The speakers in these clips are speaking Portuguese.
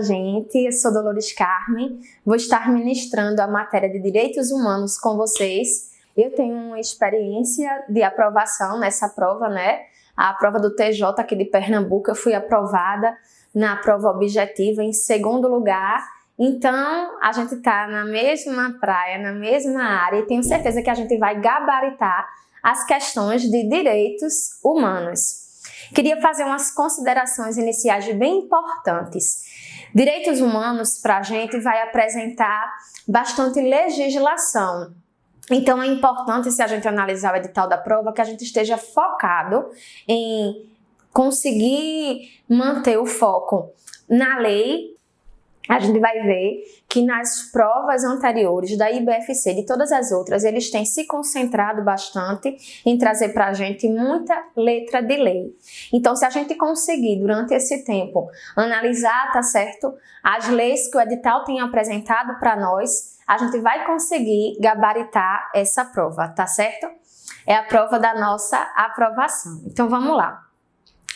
gente, eu sou Dolores Carmen, vou estar ministrando a matéria de Direitos Humanos com vocês. Eu tenho uma experiência de aprovação nessa prova, né? A prova do TJ aqui de Pernambuco, eu fui aprovada na prova objetiva em segundo lugar. Então, a gente está na mesma praia, na mesma área e tenho certeza que a gente vai gabaritar as questões de direitos humanos. Queria fazer umas considerações iniciais bem importantes. Direitos humanos, para a gente, vai apresentar bastante legislação. Então, é importante, se a gente analisar o edital da prova, que a gente esteja focado em conseguir manter o foco na lei. A gente vai ver que nas provas anteriores da IBFC e de todas as outras, eles têm se concentrado bastante em trazer para a gente muita letra de lei. Então, se a gente conseguir, durante esse tempo, analisar, tá certo, as leis que o edital tem apresentado para nós, a gente vai conseguir gabaritar essa prova, tá certo? É a prova da nossa aprovação. Então, vamos lá.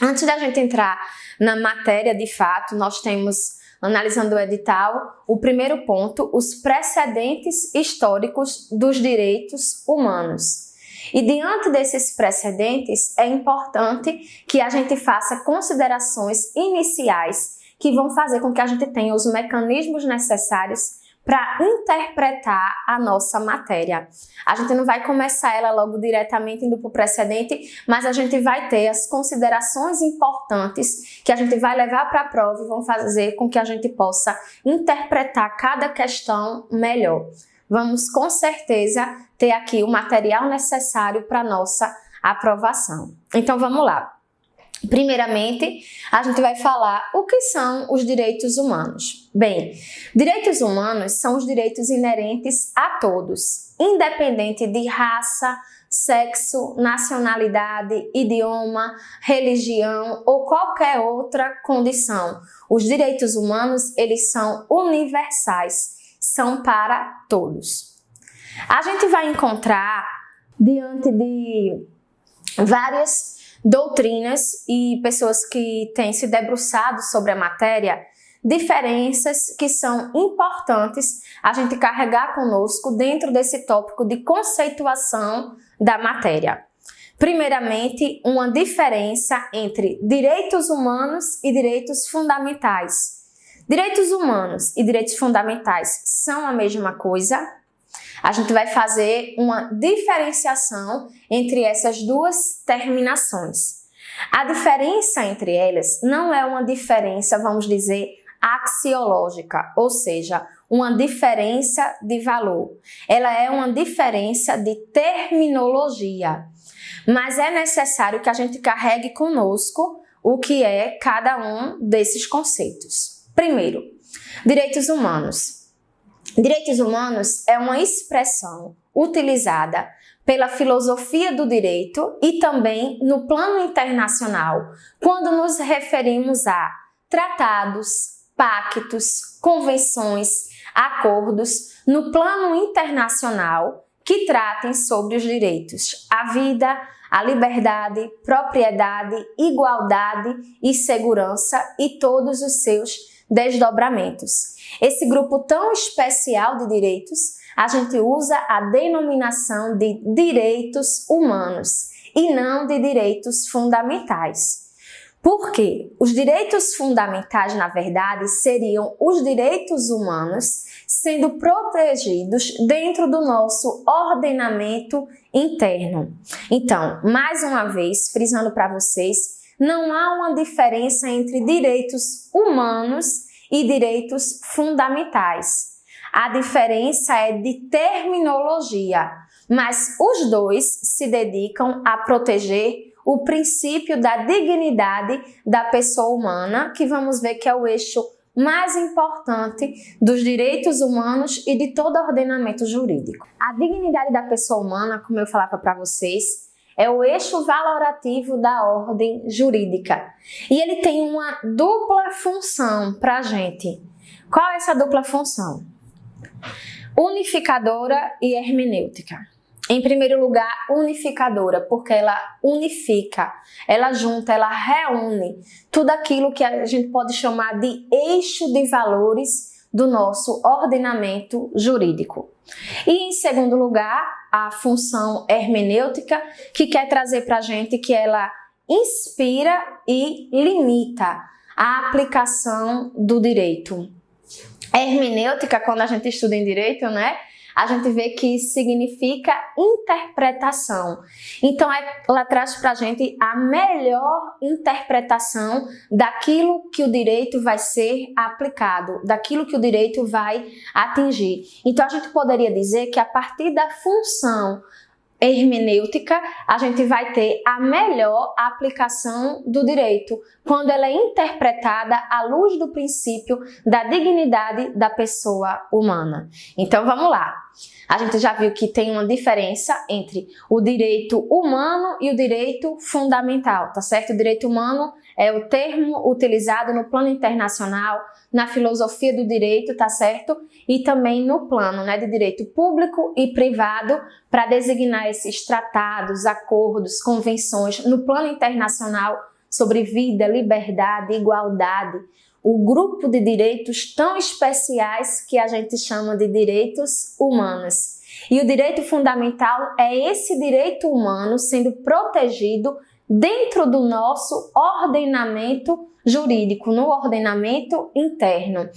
Antes da gente entrar na matéria de fato, nós temos, analisando o edital, o primeiro ponto, os precedentes históricos dos direitos humanos. E diante desses precedentes, é importante que a gente faça considerações iniciais que vão fazer com que a gente tenha os mecanismos necessários para interpretar a nossa matéria. A gente não vai começar ela logo diretamente indo para o precedente, mas a gente vai ter as considerações importantes que a gente vai levar para a prova e vão fazer com que a gente possa interpretar cada questão melhor. Vamos com certeza ter aqui o material necessário para a nossa aprovação. Então vamos lá. Primeiramente, a gente vai falar o que são os direitos humanos. Bem, direitos humanos são os direitos inerentes a todos, independente de raça, sexo, nacionalidade, idioma, religião ou qualquer outra condição. Os direitos humanos, eles são universais, são para todos. A gente vai encontrar, diante de várias doutrinas e pessoas que têm se debruçado sobre a matéria, diferenças que são importantes a gente carregar conosco dentro desse tópico de conceituação da matéria. Primeiramente, uma diferença entre direitos humanos e direitos fundamentais. Direitos humanos e direitos fundamentais são a mesma coisa? A gente vai fazer uma diferenciação entre essas duas terminações. A diferença entre elas não é uma diferença, vamos dizer, axiológica, ou seja, uma diferença de valor. Ela é uma diferença de terminologia, mas é necessário que a gente carregue conosco o que é cada um desses conceitos. Primeiro, direitos humanos. Direitos humanos é uma expressão utilizada pela filosofia do direito e também no plano internacional, quando nos referimos a tratados, pactos, convenções, acordos no plano internacional que tratem sobre os direitos à vida, à liberdade, propriedade, igualdade e segurança e todos os seus desdobramentos. Esse grupo tão especial de direitos, a gente usa a denominação de direitos humanos e não de direitos fundamentais. Por quê? Os direitos fundamentais, na verdade, seriam os direitos humanos sendo protegidos dentro do nosso ordenamento interno. Então, mais uma vez, frisando para vocês, não há uma diferença entre direitos humanos e direitos fundamentais. A diferença é de terminologia, mas os dois se dedicam a proteger o princípio da dignidade da pessoa humana, que vamos ver que é o eixo mais importante dos direitos humanos e de todo ordenamento jurídico. A dignidade da pessoa humana, como eu falava para vocês, é o eixo valorativo da ordem jurídica. E ele tem uma dupla função para a gente. Qual é essa dupla função? Unificadora e hermenêutica. Em primeiro lugar, unificadora, porque ela unifica, ela junta, ela reúne tudo aquilo que a gente pode chamar de eixo de valores do nosso ordenamento jurídico. E em segundo lugar, a função hermenêutica, que quer trazer para a gente que ela inspira e limita a aplicação do direito. Hermenêutica, quando a gente estuda em direito, né? A gente vê que significa interpretação. Então, ela traz para a gente a melhor interpretação daquilo que o direito vai ser aplicado, daquilo que o direito vai atingir. Então, a gente poderia dizer que a partir da função hermenêutica, a gente vai ter a melhor aplicação do direito, quando ela é interpretada à luz do princípio da dignidade da pessoa humana. Então vamos lá. A gente já viu que tem uma diferença entre o direito humano e o direito fundamental, tá certo? O direito humano é o termo utilizado no plano internacional, na filosofia do direito, tá certo? E também no plano, né, de direito público e privado, para designar esses tratados, acordos, convenções no plano internacional sobre vida, liberdade, igualdade, o grupo de direitos tão especiais que a gente chama de direitos humanos. E o direito fundamental é esse direito humano sendo protegido dentro do nosso ordenamento jurídico, no ordenamento interno.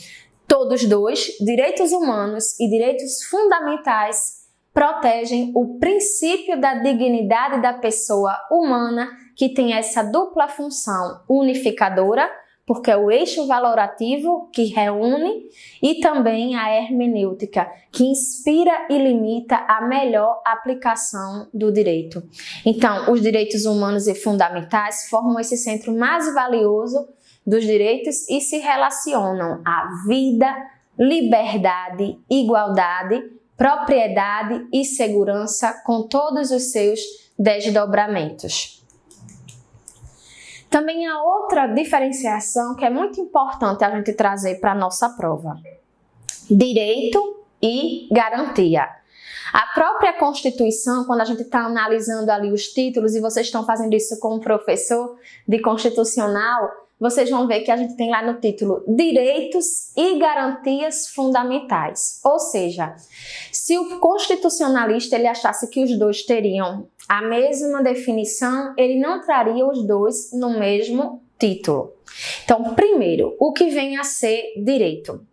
Todos dois, direitos humanos e direitos fundamentais, protegem o princípio da dignidade da pessoa humana, que tem essa dupla função unificadora, porque é o eixo valorativo que reúne, e também a hermenêutica, que inspira e limita a melhor aplicação do direito. Então, os direitos humanos e fundamentais formam esse centro mais valioso dos direitos e se relacionam à vida, liberdade, igualdade, propriedade e segurança com todos os seus desdobramentos. Também há outra diferenciação que é muito importante a gente trazer para a nossa prova: direito e garantia. A própria Constituição, quando a gente está analisando ali os títulos, e vocês estão fazendo isso com um professor de constitucional, vocês vão ver que a gente tem lá no título direitos e garantias fundamentais. Ou seja, se o constitucionalista ele achasse que os dois teriam a mesma definição, ele não traria os dois no mesmo título. Então, primeiro, o que vem a ser direito?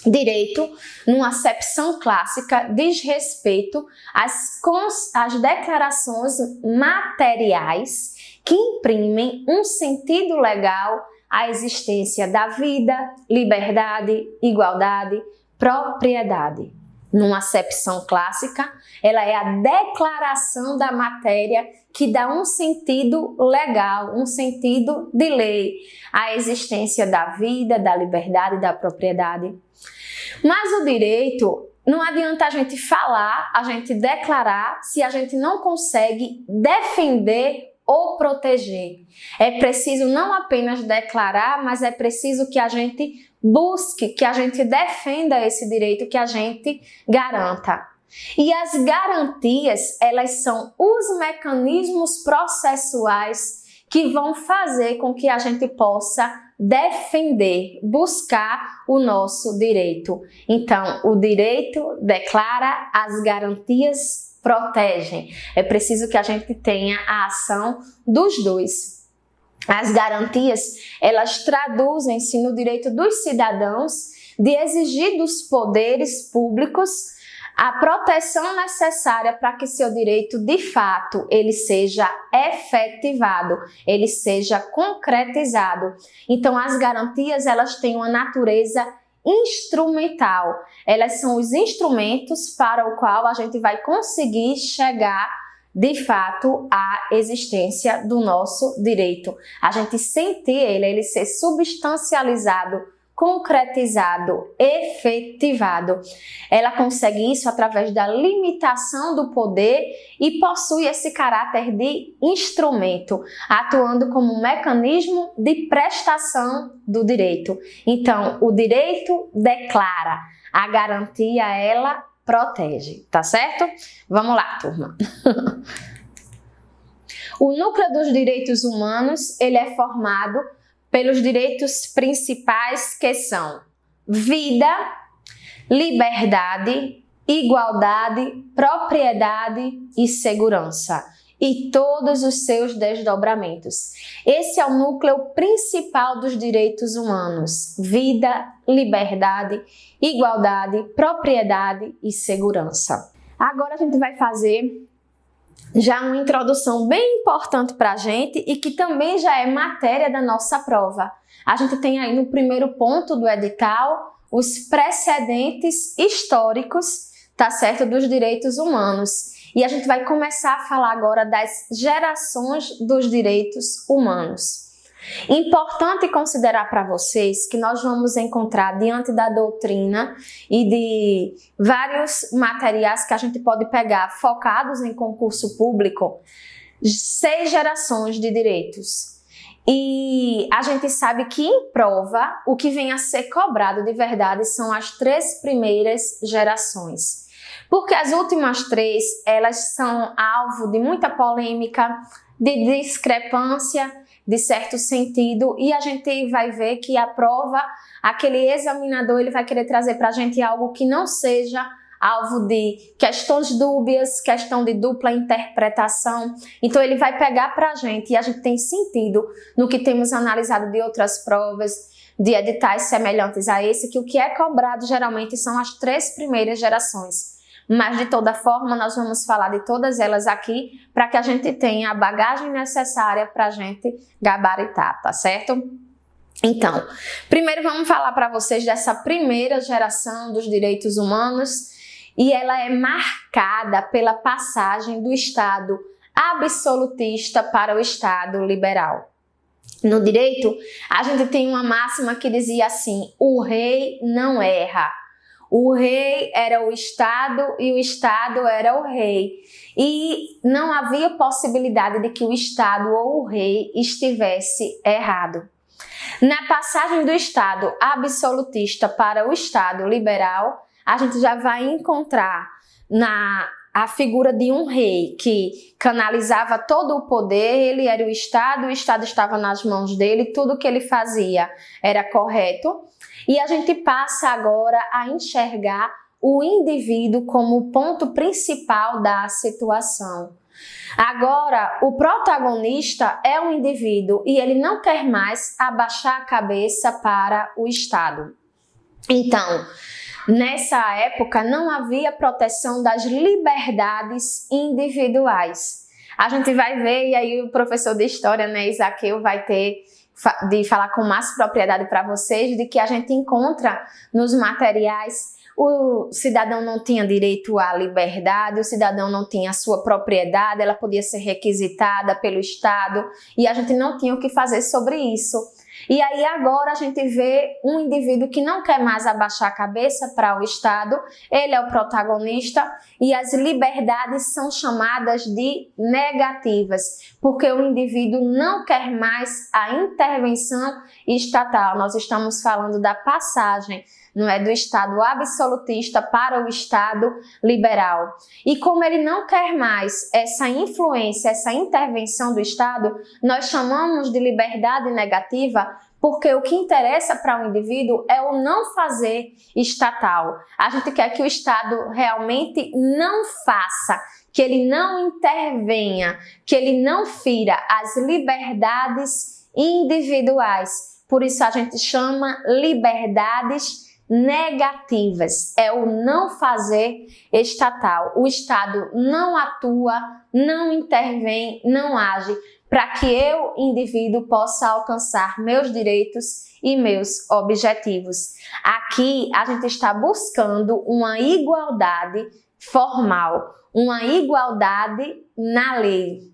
Direito, numa acepção clássica, diz respeito às declarações materiais que imprimem um sentido legal à existência da vida, liberdade, igualdade, propriedade. Numa acepção clássica, ela é a declaração da matéria que dá um sentido legal, um sentido de lei à existência da vida, da liberdade e da propriedade. Mas o direito, não adianta a gente falar, a gente declarar, se a gente não consegue defender ou proteger. É preciso não apenas declarar, mas é preciso que a gente busque, que a gente defenda esse direito, que a gente garanta. E as garantias, elas são os mecanismos processuais que vão fazer com que a gente possa defender, buscar o nosso direito. Então, o direito declara, as garantias protegem. É preciso que a gente tenha a ação dos dois. As garantias, elas traduzem-se no direito dos cidadãos de exigir dos poderes públicos a proteção necessária para que seu direito, de fato, ele seja efetivado, ele seja concretizado. Então, as garantias, elas têm uma natureza instrumental. Elas são os instrumentos para o qual a gente vai conseguir chegar de fato à existência do nosso direito. A gente sentir ele ser substancializado, concretizado, efetivado. Ela consegue isso através da limitação do poder e possui esse caráter de instrumento, atuando como um mecanismo de prestação do direito. Então, o direito declara, a garantia ela protege, tá certo? Vamos lá, turma. O núcleo dos direitos humanos, ele é formado pelos direitos principais que são vida, liberdade, igualdade, propriedade e segurança, e todos os seus desdobramentos. Esse é o núcleo principal dos direitos humanos: vida, liberdade, igualdade, propriedade e segurança. Agora a gente vai fazer já uma introdução bem importante para a gente e que também já é matéria da nossa prova. A gente tem aí no primeiro ponto do edital os precedentes históricos, tá certo, dos direitos humanos. E a gente vai começar a falar agora das gerações dos direitos humanos. Importante considerar para vocês que nós vamos encontrar diante da doutrina e de vários materiais que a gente pode pegar focados em concurso público, 6 gerações de direitos. E a gente sabe que em prova o que vem a ser cobrado de verdade são as 3 primeiras gerações. Porque as últimas 3, elas são alvo de muita polêmica, de discrepância, de certo sentido, e a gente vai ver que a prova, aquele examinador, ele vai querer trazer para a gente algo que não seja alvo de questões dúbias, questão de dupla interpretação. Então ele vai pegar para a gente, e a gente tem sentido no que temos analisado de outras provas, de editais semelhantes a esse, que o que é cobrado geralmente são as 3 primeiras gerações. Mas de toda forma nós vamos falar de todas elas aqui para que a gente tenha a bagagem necessária para a gente gabaritar, tá certo? Então, primeiro vamos falar para vocês dessa primeira geração dos direitos humanos, e ela é marcada pela passagem do Estado absolutista para o Estado liberal. No direito, a gente tem uma máxima que dizia assim: o rei não erra. O rei era o Estado e o Estado era o rei. E não havia possibilidade de que o Estado ou o rei estivesse errado. Na passagem do Estado absolutista para o Estado liberal, a gente já vai encontrar a figura de um rei que canalizava todo o poder, ele era o Estado estava nas mãos dele, tudo que ele fazia era correto. E a gente passa agora a enxergar o indivíduo como o ponto principal da situação. Agora, o protagonista é o indivíduo e ele não quer mais abaixar a cabeça para o Estado. Então, nessa época não havia proteção das liberdades individuais. A gente vai ver, e aí o professor de história, né, Isaqueu, vai ter de falar com mais propriedade para vocês, de que a gente encontra nos materiais: o cidadão não tinha direito à liberdade, o cidadão não tinha a sua propriedade, ela podia ser requisitada pelo Estado e a gente não tinha o que fazer sobre isso. E aí agora a gente vê um indivíduo que não quer mais abaixar a cabeça para o Estado, ele é o protagonista e as liberdades são chamadas de negativas, porque o indivíduo não quer mais a intervenção estatal. Nós estamos falando da passagem, não é, do Estado absolutista para o Estado liberal. E como ele não quer mais essa influência, essa intervenção do Estado, nós chamamos de liberdade negativa, porque o que interessa para o indivíduo é o não fazer estatal. A gente quer que o Estado realmente não faça, que ele não intervenha, que ele não fira as liberdades individuais. Por isso a gente chama liberdades negativas, é o não fazer estatal. O Estado não atua, não intervém, não age para que eu, indivíduo, possa alcançar meus direitos e meus objetivos. Aqui a gente está buscando uma igualdade formal, uma igualdade na lei.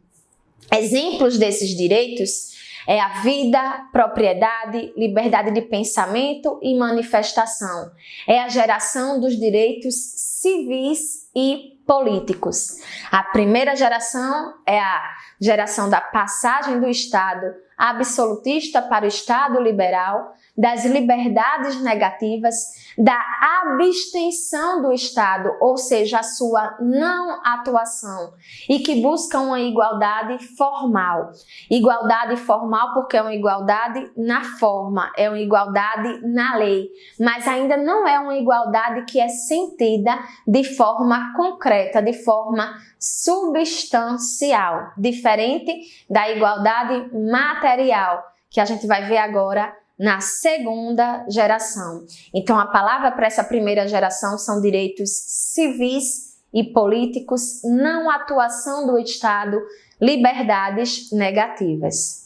Exemplos desses direitos é a vida, propriedade, liberdade de pensamento e manifestação. É a geração dos direitos civis e políticos. A primeira geração é a geração da passagem do Estado absolutista para o Estado liberal, das liberdades negativas, da abstenção do Estado, ou seja, a sua não atuação, e que busca uma igualdade formal. Igualdade formal porque é uma igualdade na forma, é uma igualdade na lei, mas ainda não é uma igualdade que é sentida de forma concreta, de forma substancial, diferente da igualdade material, que a gente vai ver agora na segunda geração. Então, a palavra para essa primeira geração são direitos civis e políticos, não atuação do Estado, liberdades negativas.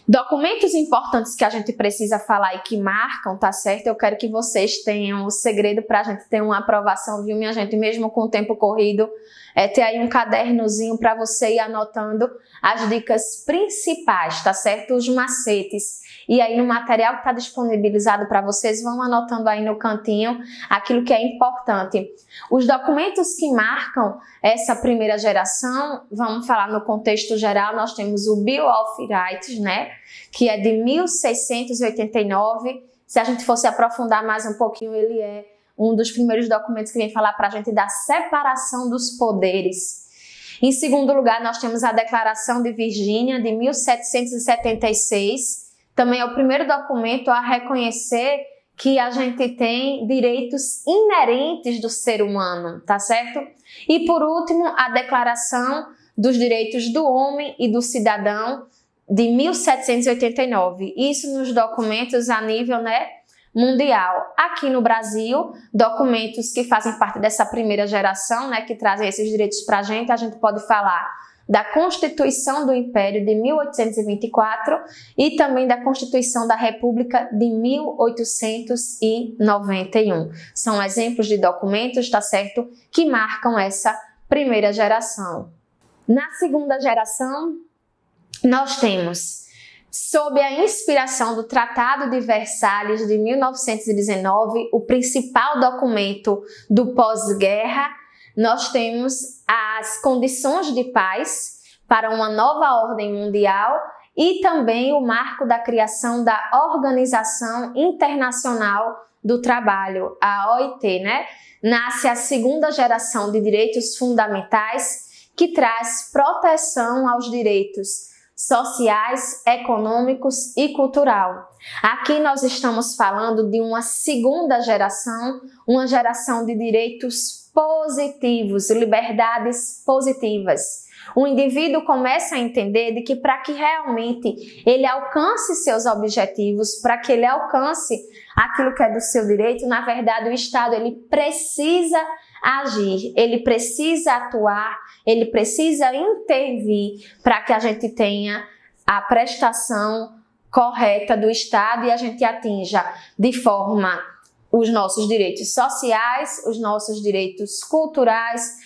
Documentos importantes que a gente precisa falar e que marcam, tá certo? Eu quero que vocês tenham o segredo para a gente ter uma aprovação, viu, minha gente? Mesmo com o tempo corrido, ter aí um cadernozinho para você ir anotando as dicas principais, tá certo? Os macetes. E aí no material que está disponibilizado para vocês, vão anotando aí no cantinho aquilo que é importante. Os documentos que marcam essa primeira geração, vamos falar no contexto geral, nós temos o Bill of Rights, né? Que é de 1689. Se a gente fosse aprofundar mais um pouquinho, ele é um dos primeiros documentos que vem falar para a gente da separação dos poderes. Em segundo lugar, nós temos a Declaração de Virgínia, de 1776. Também é o primeiro documento a reconhecer que a gente tem direitos inerentes do ser humano, tá certo? E por último, a Declaração dos Direitos do Homem e do Cidadão, de 1789. Isso nos documentos a nível, mundial. Aqui no Brasil, documentos que fazem parte dessa primeira geração, que trazem esses direitos para a gente pode falar da Constituição do Império de 1824 e também da Constituição da República de 1891. São exemplos de documentos, tá certo, que marcam essa primeira geração. Na segunda geração, nós temos, sob a inspiração do Tratado de Versalhes de 1919, o principal documento do pós-guerra, nós temos as condições de paz para uma nova ordem mundial e também o marco da criação da Organização Internacional do Trabalho, a OIT, Nasce a segunda geração de direitos fundamentais que traz proteção aos direitos sociais, econômicos e cultural. Aqui nós estamos falando de uma segunda geração, uma geração de direitos positivos, liberdades positivas. O indivíduo começa a entender de que para que realmente ele alcance seus objetivos, para que ele alcance aquilo que é do seu direito, na verdade o Estado ele precisa agir, ele precisa atuar, ele precisa intervir para que a gente tenha a prestação correta do Estado e a gente atinja de forma os nossos direitos sociais, os nossos direitos culturais,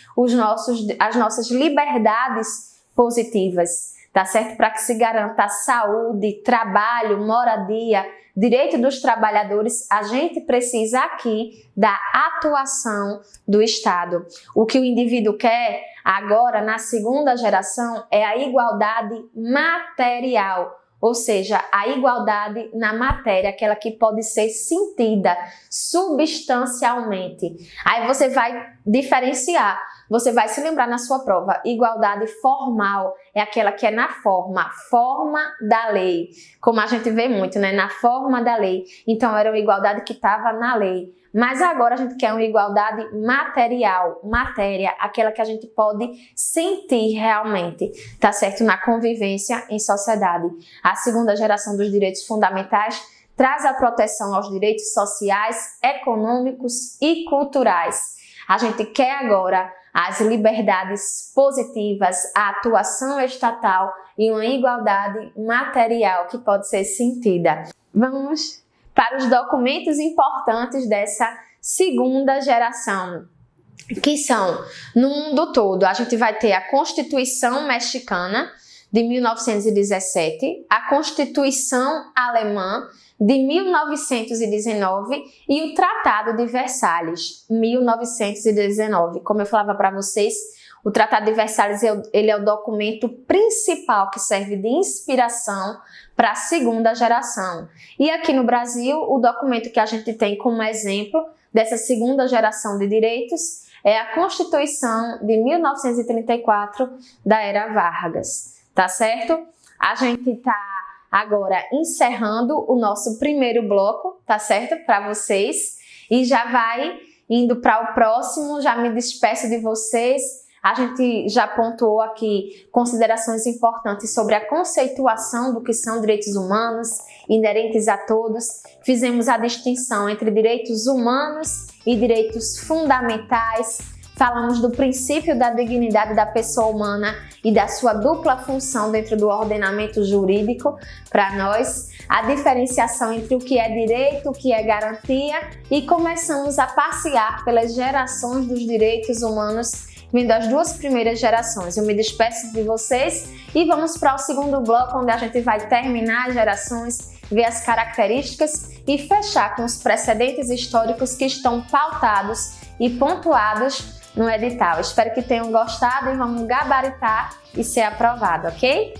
as nossas liberdades positivas, tá certo? Para que se garanta a saúde, trabalho, moradia, direito dos trabalhadores, a gente precisa aqui da atuação do Estado. O que o indivíduo quer agora, na segunda geração, é a igualdade material. Ou seja, a igualdade na matéria, aquela que pode ser sentida substancialmente. Aí você vai diferenciar, você vai se lembrar na sua prova. Igualdade formal é aquela que é na forma da lei. Como a gente vê muito, na forma da lei. Então era uma igualdade que estava na lei. Mas agora a gente quer uma igualdade material, matéria, aquela que a gente pode sentir realmente, tá certo? Na convivência em sociedade. A segunda geração dos direitos fundamentais traz a proteção aos direitos sociais, econômicos e culturais. A gente quer agora as liberdades positivas, a atuação estatal e uma igualdade material que pode ser sentida. Vamos para os documentos importantes dessa segunda geração, que são, no mundo todo, a gente vai ter a Constituição Mexicana de 1917, a Constituição Alemã de 1919 e o Tratado de Versalhes, 1919. Como eu falava para vocês, o Tratado de Versalhes ele é o documento principal que serve de inspiração para a segunda geração. E aqui no Brasil, o documento que a gente tem como exemplo dessa segunda geração de direitos é a Constituição de 1934 da Era Vargas, tá certo? A gente tá agora encerrando o nosso primeiro bloco, tá certo? Para vocês. E já vai indo para o próximo, já me despeço de vocês. A gente já pontuou aqui considerações importantes sobre a conceituação do que são direitos humanos, inerentes a todos. Fizemos a distinção entre direitos humanos e direitos fundamentais. Falamos do princípio da dignidade da pessoa humana e da sua dupla função dentro do ordenamento jurídico para nós, a diferenciação entre o que é direito, o que é garantia, e começamos a passear pelas gerações dos direitos humanos, vindo as duas primeiras gerações. Eu me despeço de vocês e vamos para o segundo bloco, onde a gente vai terminar as gerações, ver as características e fechar com os precedentes históricos que estão pautados e pontuados no edital. Espero que tenham gostado e vamos gabaritar e ser aprovado, ok?